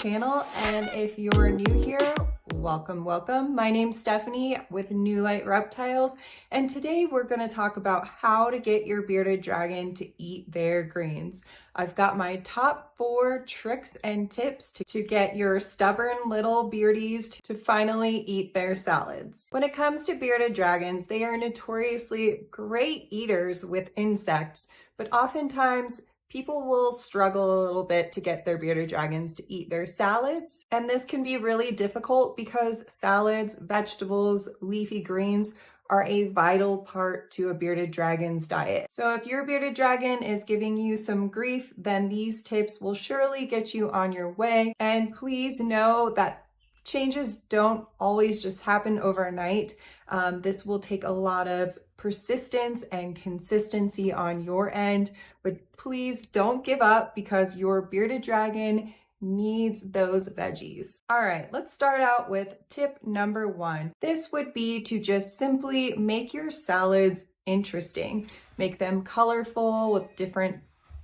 channel, and if you're new here, welcome. My name's Stephanie with New Light Reptiles, and today we're going to talk about how to get your bearded dragon to eat their greens. I've got my top 4 tricks and tips to get your stubborn little beardies to finally eat their salads. When it comes to bearded dragons, they are notoriously great eaters with insects, but oftentimes people will struggle a little bit to get their bearded dragons to eat their salads. And this can be really difficult because salads, vegetables, leafy greens are a vital part to a bearded dragon's diet. So if your bearded dragon is giving you some grief, then these tips will surely get you on your way. And please know that changes don't always just happen overnight. This will take a lot of persistence and consistency on your end, but please don't give up because your bearded dragon needs those veggies. All right, let's start out with tip number 1. This would be to just simply make your salads interesting. Make them colorful with different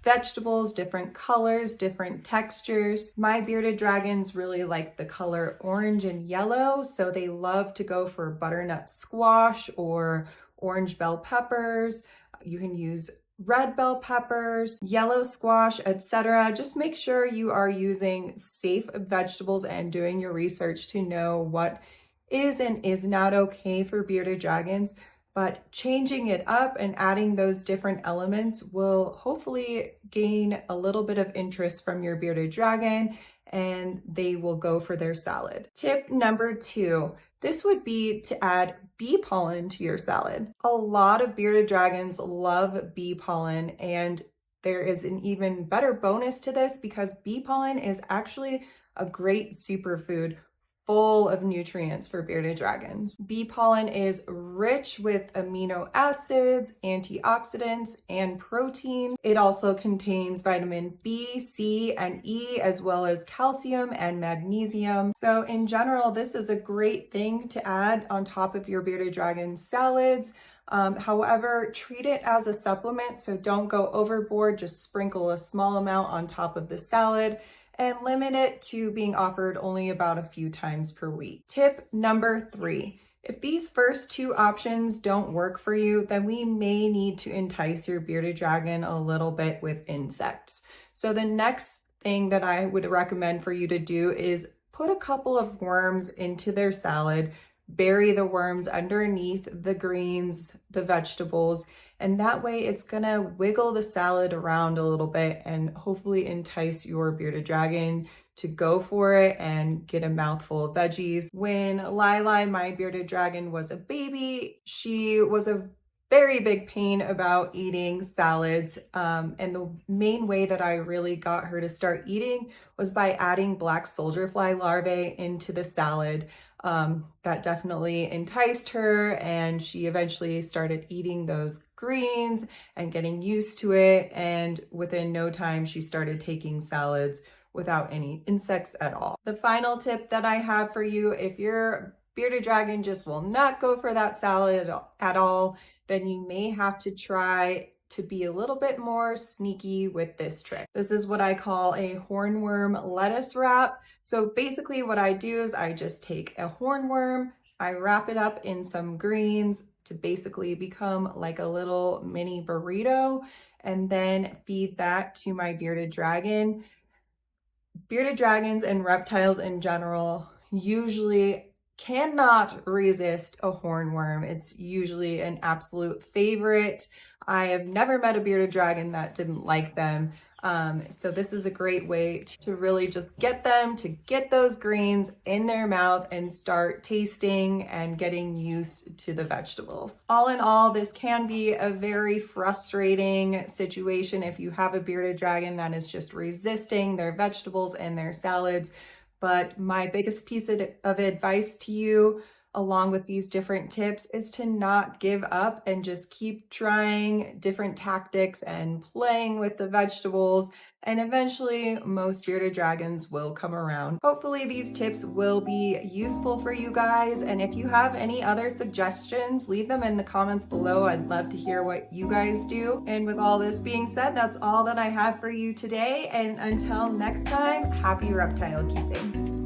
vegetables, different colors, different textures. My bearded dragons really like the color orange and yellow, so they love to go for butternut squash or orange bell peppers. You can use red bell peppers, yellow squash, etc. Just make sure you are using safe vegetables and doing your research to know what is and is not okay for bearded dragons. But changing it up and adding those different elements will hopefully gain a little bit of interest from your bearded dragon, and they will go for their salad. Tip number 2, this would be to add bee pollen to your salad. A lot of bearded dragons love bee pollen, and there is an even better bonus to this because bee pollen is actually a great superfood full of nutrients for bearded dragons. Bee pollen is rich with amino acids, antioxidants, and protein. It also contains vitamin B, C, and E, as well as calcium and magnesium. So in general, this is a great thing to add on top of your bearded dragon salads. However, treat it as a supplement, so don't go overboard. Just sprinkle a small amount on top of the salad and limit it to being offered only about a few times per week. Tip number 3. If these first 2 options don't work for you, then we may need to entice your bearded dragon a little bit with insects. So the next thing that I would recommend for you to do is put a couple of worms into their salad, bury the worms underneath the greens, the vegetables, and that way it's gonna wiggle the salad around a little bit and hopefully entice your bearded dragon to go for it and get a mouthful of veggies. When Lila, my bearded dragon, was a baby, she was a very big pain about eating salads. And the main way that I really got her to start eating was by adding black soldier fly larvae into the salad. That definitely enticed her, and she eventually started eating those greens and getting used to it. And within no time, she started taking salads without any insects at all. The final tip that I have for you, if your bearded dragon just will not go for that salad at all, then you may have to try to be a little bit more sneaky with this trick. This is what I call a hornworm lettuce wrap. So basically what I do is I just take a hornworm, I wrap it up in some greens to basically become like a little mini burrito, and then feed that to my bearded dragon. Bearded dragons and reptiles in general usually cannot resist a hornworm. It's usually an absolute favorite. I have never met a bearded dragon that didn't like them. So this is a great way to really just get them to get those greens in their mouth and start tasting and getting used to the vegetables. All in all, this can be a very frustrating situation if you have a bearded dragon that is just resisting their vegetables and their salads. But my biggest piece of advice to you, along with these different tips is to not give up and just keep trying different tactics and playing with the vegetables. And eventually, most bearded dragons will come around. Hopefully, these tips will be useful for you guys. And if you have any other suggestions, leave them in the comments below. I'd love to hear what you guys do. And with all this being said, that's all that I have for you today. And until next time, happy reptile keeping.